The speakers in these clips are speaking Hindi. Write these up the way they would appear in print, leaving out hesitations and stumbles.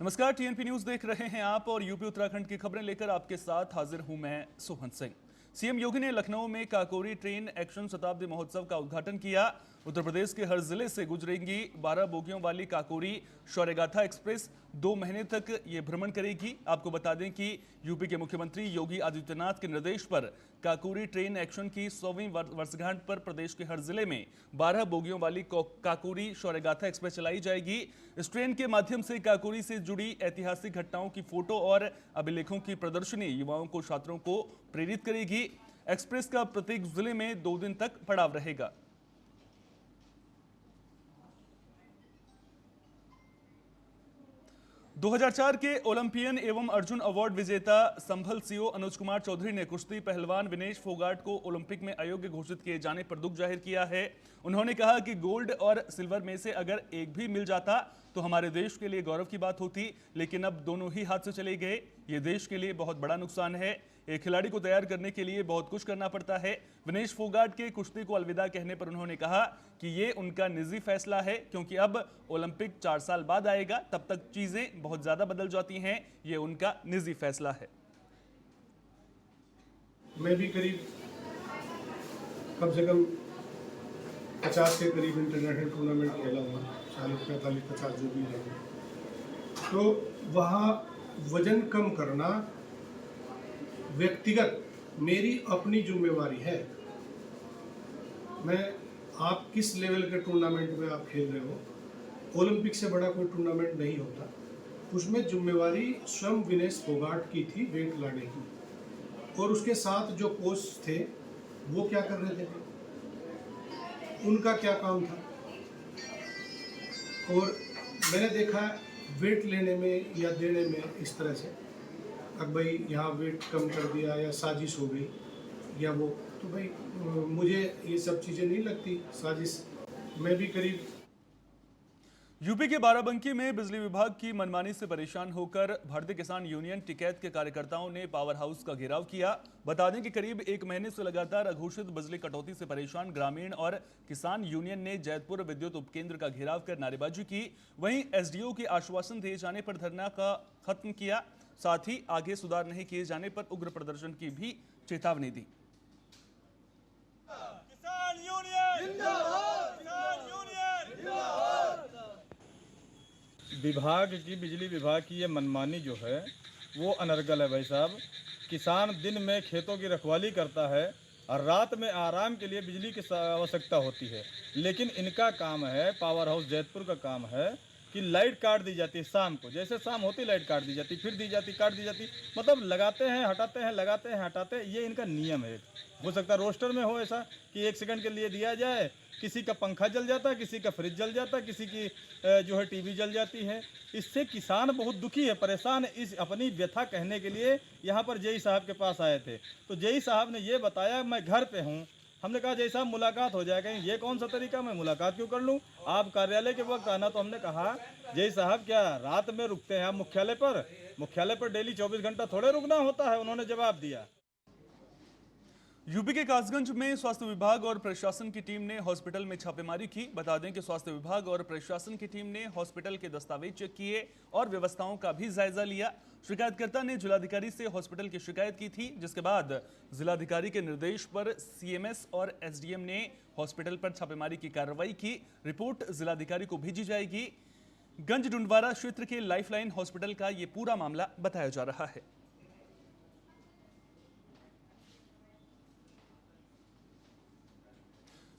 नमस्कार, टीएनपी न्यूज देख रहे हैं आप और यूपी उत्तराखंड की खबरें लेकर आपके साथ हाजिर हूं मैं सोहन सिंह। सीएम योगी ने लखनऊ में काकोरी ट्रेन एक्शन शताब्दी महोत्सव का उद्घाटन किया। उत्तर प्रदेश के हर जिले से गुजरेंगी 12 बोगियों वाली काकोरी शौर्यगाथा एक्सप्रेस 2 महीने तक ये भ्रमण करेगी। आपको बता दें कि यूपी के मुख्यमंत्री योगी आदित्यनाथ के निर्देश पर काकोरी ट्रेन एक्शन की 100वीं वर्षगांठ पर प्रदेश के हर जिले में 12 बोगियों वाली काकोरी शौर्यगाथा एक्सप्रेस चलाई जाएगी। इस ट्रेन के माध्यम से काकोरी से जुड़ी ऐतिहासिक घटनाओं की फोटो और अभिलेखों की प्रदर्शनी युवाओं को, छात्रों को प्रेरित करेगी। एक्सप्रेस का प्रत्येक जिले में 2 दिन तक पड़ाव रहेगा। – 2004 के ओलंपियन एवं अर्जुन अवार्ड विजेता संभल सीओ अनुज कुमार चौधरी ने कुश्ती पहलवान विनेश फोगाट को ओलंपिक में अयोग्य घोषित किए जाने पर दुख जाहिर किया है। उन्होंने कहा कि गोल्ड और सिल्वर में से अगर एक भी मिल जाता तो हमारे देश के लिए गौरव की बात होती, लेकिन अब दोनों ही हाथ से चले गए। ये देश के लिए बहुत बड़ा नुकसान है। एक खिलाड़ी को तैयार करने के लिए बहुत कुछ करना पड़ता है। विनेश फोगाट के कुश्ती को अलविदा कहने पर उन्होंने कहा कि ये उनका निजी फैसला है, क्योंकि अब ओलंपिक 4 साल बाद आएगा, तब तक चीजें बहुत ज्यादा बदल जाती हैं। ये उनका निजी फैसला है। मैं भी करीब कम से कम 50 के करीब इंटरनेशनल टूर्नामेंट खेला हूँ, 40, 45, 50 जो भी है। तो वहाँ वजन कम करना व्यक्तिगत मेरी अपनी जिम्मेवारी है। आप किस लेवल के टूर्नामेंट में आप खेल रहे हो, ओलंपिक से बड़ा कोई टूर्नामेंट नहीं होता। उसमें जिम्मेवारी स्वयं विनेश फोगाट की थी वेट लाने की, और उसके साथ जो कोच थे वो क्या कर रहे थे, उनका क्या काम था। और मैंने देखा वेट लेने में या देने में इस तरह से, अब भाई यहाँ वेट कम कर दिया या साजिश हो गई या वो, तो भाई मुझे ये सब चीज़ें नहीं लगती साजिश। मैं भी करीब यूपी के बाराबंकी में बिजली विभाग की मनमानी से परेशान होकर भारतीय किसान यूनियन टिकैत के कार्यकर्ताओं ने पावर हाउस का घेराव किया। बता दें कि करीब 1 महीने से लगातार अघोषित बिजली कटौती से परेशान ग्रामीण और किसान यूनियन ने जैतपुर विद्युत उपकेंद्र का घेराव कर नारेबाजी की। वहीं एसडीओ के आश्वासन दिए जाने पर धरना का खत्म किया, साथ ही आगे सुधार नहीं किए जाने पर उग्र प्रदर्शन की भी चेतावनी दी। किसान यूनियन जिंदाबाद, किसान यूनियन जिंदाबाद। विभाग की, बिजली विभाग की ये मनमानी जो है वो अनर्गल है भाई साहब। किसान दिन में खेतों की रखवाली करता है और रात में आराम के लिए बिजली की आवश्यकता होती है, लेकिन इनका काम है, पावर हाउस जैतपुर का काम है कि लाइट काट दी जाती है शाम को। जैसे शाम होती लाइट काट दी जाती, फिर दी जाती, काट दी जाती, मतलब लगाते हैं हटाते हैं, लगाते हैं हटाते हैं। ये इनका नियम है। हो सकता है रोस्टर में हो ऐसा कि 1 सेकंड के लिए दिया जाए, किसी का पंखा जल जाता है, किसी का फ्रिज जल जाता है, किसी की जो है टीवी जल जाती है। इससे किसान बहुत दुखी है, परेशान है। इस अपनी व्यथा कहने के लिए यहाँ पर जेई साहब के पास आए थे, तो जेई साहब ने ये बताया मैं घर पे हूँ। हमने कहा जेई साहब मुलाकात हो जाएगा। ये कौन सा तरीका, मैं मुलाकात क्यों कर लूँ, आप कार्यालय के वक्त आना। तो हमने कहा जेई साहब क्या रात में रुकते हैं आप मुख्यालय पर? मुख्यालय पर डेली 24 घंटा थोड़े रुकना होता है। उन्होंने जवाब दिया। यूपी के कासगंज में स्वास्थ्य विभाग और प्रशासन की टीम ने हॉस्पिटल में छापेमारी की। बता दें कि स्वास्थ्य विभाग और प्रशासन की टीम ने हॉस्पिटल के दस्तावेज चेक किए और व्यवस्थाओं का भी जायजा लिया। शिकायतकर्ता ने जिलाधिकारी से हॉस्पिटल की शिकायत की थी, जिसके बाद जिलाधिकारी के निर्देश पर सीएमएस और एसडीएम ने हॉस्पिटल पर छापेमारी की कार्रवाई की। रिपोर्ट जिलाधिकारी को भेजी जाएगी। गंज डुंडवारा क्षेत्र के लाइफलाइन हॉस्पिटल का ये पूरा मामला बताया जा रहा है।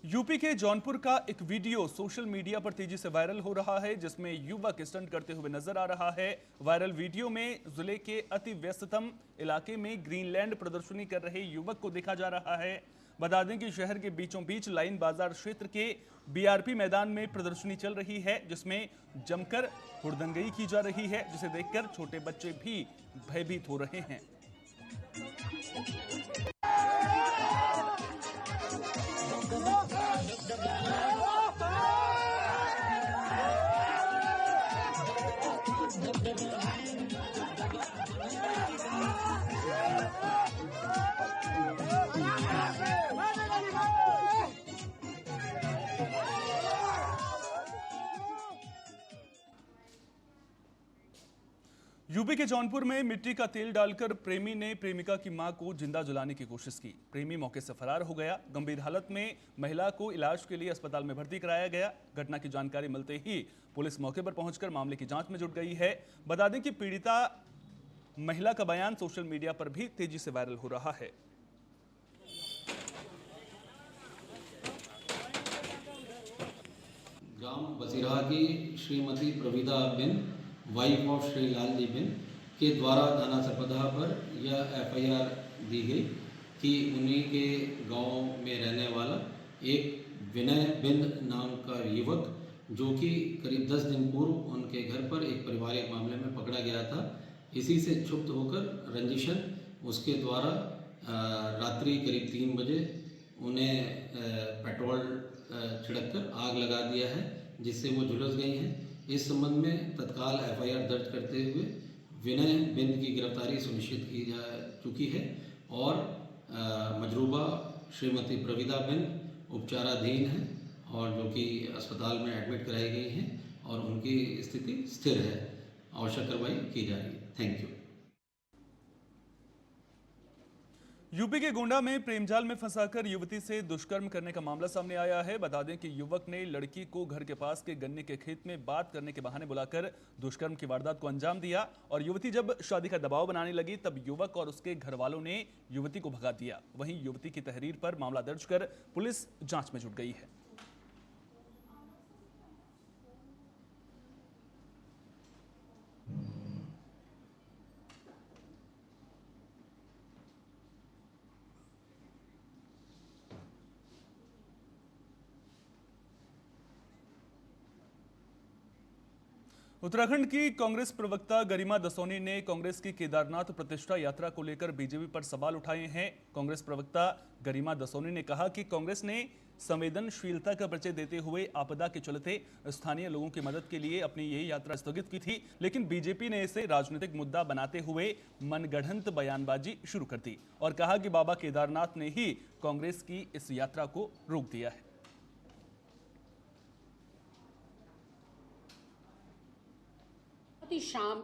यूपी के जौनपुर का एक वीडियो सोशल मीडिया पर तेजी से वायरल हो रहा है, जिसमें युवक स्टंट करते हुए नजर आ रहा है। वायरल वीडियो में जिले के अति व्यस्ततम इलाके में ग्रीनलैंड प्रदर्शनी कर रहे युवक को देखा जा रहा है। बता दें कि शहर के बीचों बीच लाइन बाजार क्षेत्र के बीआरपी मैदान में प्रदर्शनी चल रही है, जिसमें जमकर हुड़दंगई की जा रही है, जिसे देखकर छोटे बच्चे भी भयभीत हो रहे हैं। यूपी के जौनपुर में मिट्टी का तेल डालकर प्रेमी ने प्रेमिका की मां को जिंदा जलाने की कोशिश की। प्रेमी मौके से फरार हो गया। गंभीर हालत में महिला को इलाज के लिए अस्पताल में भर्ती कराया गया। घटना की जानकारी मिलते ही पुलिस मौके पर पहुंचकर मामले की जांच में जुट गई है। बता दें कि पीड़िता महिला का बयान सोशल मीडिया पर भी तेजी से वायरल हो रहा है। ग्राम बसीराहा की श्रीमती प्रवीदा बिन वाइफ ऑफ श्री लालजी बिन के द्वारा थाना सरपदहा पर यह एफआईआर दी गई कि उन्हीं के गांव में रहने वाला एक विनय बिंद नाम का युवक जो कि करीब 10 दिन पूर्व उनके घर पर एक पारिवारिक मामले में पकड़ा गया था, इसी से क्षुब्ध होकर रंजिशन उसके द्वारा रात्रि करीब 3 बजे उन्हें पेट्रोल छिड़ककर आग लगा दिया है, जिससे वो झुलस गई हैं। इस संबंध में तत्काल एफआईआर दर्ज करते हुए विनय बिंद की गिरफ्तारी सुनिश्चित की जा चुकी है और मजरूबा श्रीमती प्रवीदा बिंद उपचाराधीन है और जो कि अस्पताल में एडमिट कराई गई हैं और उनकी स्थिति स्थिर है। आवश्यक कार्रवाई की जा रही है। Thank you. यूपी के गोंडा में प्रेमजाल में फंसाकर युवती से दुष्कर्म करने का मामला सामने आया है। बता दें कि युवक ने लड़की को घर के पास के गन्ने के खेत में बात करने के बहाने बुलाकर दुष्कर्म की वारदात को अंजाम दिया और युवती जब शादी का दबाव बनाने लगी तब युवक और उसके घर वालों ने युवती को भगा दिया। वहीं युवती की तहरीर पर मामला दर्ज कर पुलिस जांच में जुट गई है। उत्तराखंड की कांग्रेस प्रवक्ता गरिमा दसोनी ने कांग्रेस की केदारनाथ प्रतिष्ठा यात्रा को लेकर बीजेपी पर सवाल उठाए हैं। कांग्रेस प्रवक्ता गरिमा दसोनी ने कहा कि कांग्रेस ने संवेदनशीलता का परिचय देते हुए आपदा के चलते स्थानीय लोगों की मदद के लिए अपनी यही यात्रा स्थगित की थी, लेकिन बीजेपी ने इसे राजनीतिक मुद्दा बनाते हुए मनगढ़ंत बयानबाजी शुरू कर दी और कहा कि बाबा केदारनाथ ने ही कांग्रेस की इस यात्रा को रोक दिया है। बहुत ही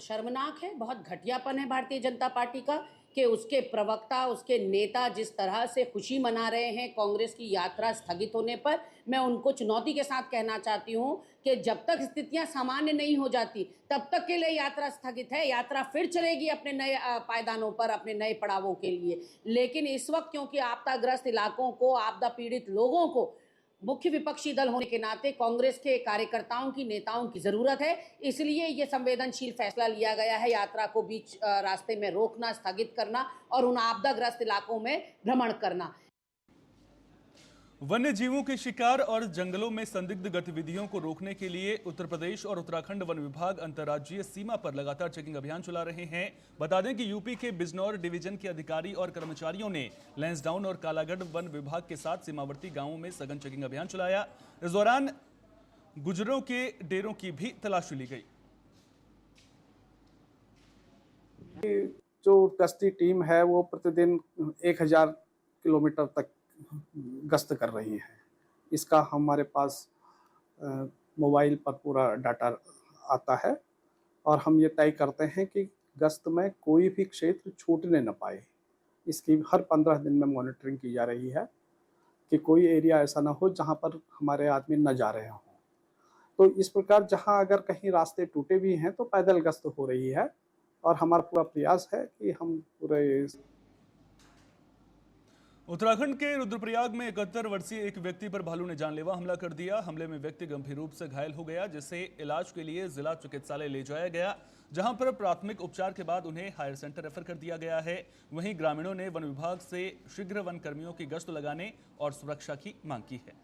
शर्मनाक है, बहुत घटियापन है भारतीय जनता पार्टी का कि उसके प्रवक्ता, उसके नेता जिस तरह से खुशी मना रहे हैं कांग्रेस की यात्रा स्थगित होने पर। मैं उनको चुनौती के साथ कहना चाहती हूं कि जब तक स्थितियां सामान्य नहीं हो जाती तब तक के लिए यात्रा स्थगित है। यात्रा फिर चलेगी अपने नए पायदानों पर, अपने नए पड़ावों के लिए। लेकिन इस वक्त क्योंकि आपदाग्रस्त इलाकों को, आपदा पीड़ित लोगों को मुख्य विपक्षी दल होने के नाते कांग्रेस के कार्यकर्ताओं की, नेताओं की जरूरत है, इसलिए ये संवेदनशील फैसला लिया गया है यात्रा को बीच रास्ते में रोकना, स्थगित करना और उन आपदाग्रस्त इलाकों में भ्रमण करना। वन्य जीवों के शिकार और जंगलों में संदिग्ध गतिविधियों को रोकने के लिए उत्तर प्रदेश और उत्तराखंड वन विभाग अंतर्राज्यीय सीमा पर लगातार चेकिंग अभियान चला रहे हैं। बता दें कि यूपी के बिजनौर डिवीजन के अधिकारी और कर्मचारियों ने लैंसडाउन और कालागढ़ वन विभाग के साथ सीमावर्ती गांवों में सघन चेकिंग अभियान चलाया। इस दौरान गुजरों के डेरों की भी तलाशी ली गई। जो गश्ती टीम है वो प्रतिदिन 1000 किलोमीटर तक गश्त कर रही है। इसका हमारे पास मोबाइल पर पूरा डाटा आता है और हम ये तय करते हैं कि गश्त में कोई भी क्षेत्र छूटने न पाए। इसकी हर 15 दिन में मॉनिटरिंग की जा रही है कि कोई एरिया ऐसा ना हो जहां पर हमारे आदमी न जा रहे हों। तो इस प्रकार जहां अगर कहीं रास्ते टूटे भी हैं तो पैदल गश्त हो रही है और हमारा पूरा प्रयास है कि हम पूरे। उत्तराखंड के रुद्रप्रयाग में 71 वर्षीय एक व्यक्ति पर भालू ने जानलेवा हमला कर दिया। हमले में व्यक्ति गंभीर रूप से घायल हो गया, जिसे इलाज के लिए जिला चिकित्सालय ले जाया गया, जहां पर प्राथमिक उपचार के बाद उन्हें हायर सेंटर रेफर कर दिया गया है। वहीं ग्रामीणों ने वन विभाग से शीघ्र वन कर्मियों की गश्त लगाने और सुरक्षा की मांग की है।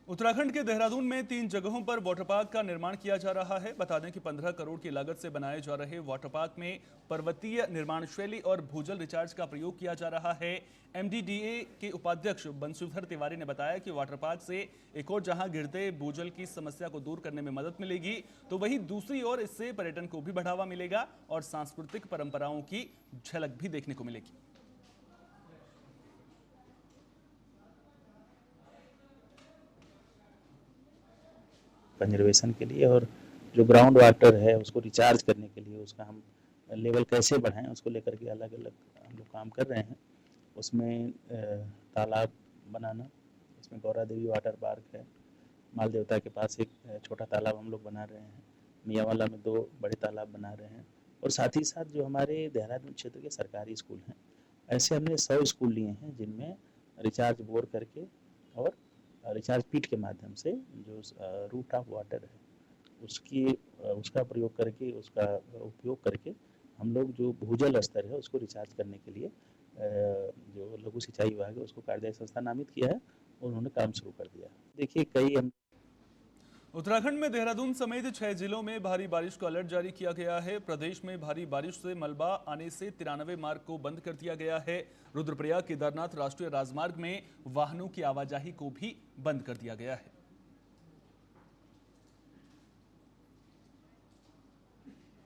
उत्तराखंड के देहरादून में 3 जगहों पर वाटर पार्क का निर्माण किया जा रहा है। बता दें कि 15 करोड़ की लागत से बनाए जा रहे वाटर पार्क में पर्वतीय निर्माण शैली और भूजल रिचार्ज का प्रयोग किया जा रहा है। MDDA के उपाध्यक्ष बंशीधर तिवारी ने बताया कि वाटर पार्क से एक और जहां गिरते भूजल की समस्या को दूर करने में मदद मिलेगी, तो वहीं दूसरी ओर इससे पर्यटन को भी बढ़ावा मिलेगा और सांस्कृतिक परंपराओं की झलक भी देखने को मिलेगी। कंजर्वेशन के लिए, और जो ग्राउंड वाटर है उसको रिचार्ज करने के लिए उसका हम लेवल कैसे बढ़ाएं उसको लेकर के अलग अलग हम लोग काम कर रहे हैं। उसमें तालाब बनाना, इसमें गौरा देवी वाटर पार्क है, माल देवता के पास एक छोटा तालाब हम लोग बना रहे हैं, मियाँवाला में 2 बड़े तालाब बना रहे हैं, और साथ ही साथ जो हमारे देहरादून क्षेत्र के सरकारी स्कूल हैं, ऐसे हमने 100 स्कूल लिए हैं जिनमें रिचार्ज बोर करके और रिचार्ज पिट के माध्यम से जो रूट ऑफ वाटर है उसका प्रयोग करके, उसका उपयोग करके हम लोग जो भूजल स्तर है उसको रिचार्ज करने के लिए जो लघु सिंचाई विभाग है उसको कार्यदायी संस्था नामित किया है और उन्होंने काम शुरू कर दिया। देखिए, कई हम उत्तराखंड में देहरादून समेत 6 जिलों में भारी बारिश का अलर्ट जारी किया गया है। प्रदेश में भारी बारिश से मलबा आने से 93 मार्ग को बंद कर दिया गया है। रुद्रप्रयाग केदारनाथ राष्ट्रीय राजमार्ग में वाहनों की आवाजाही को भी बंद कर दिया गया है।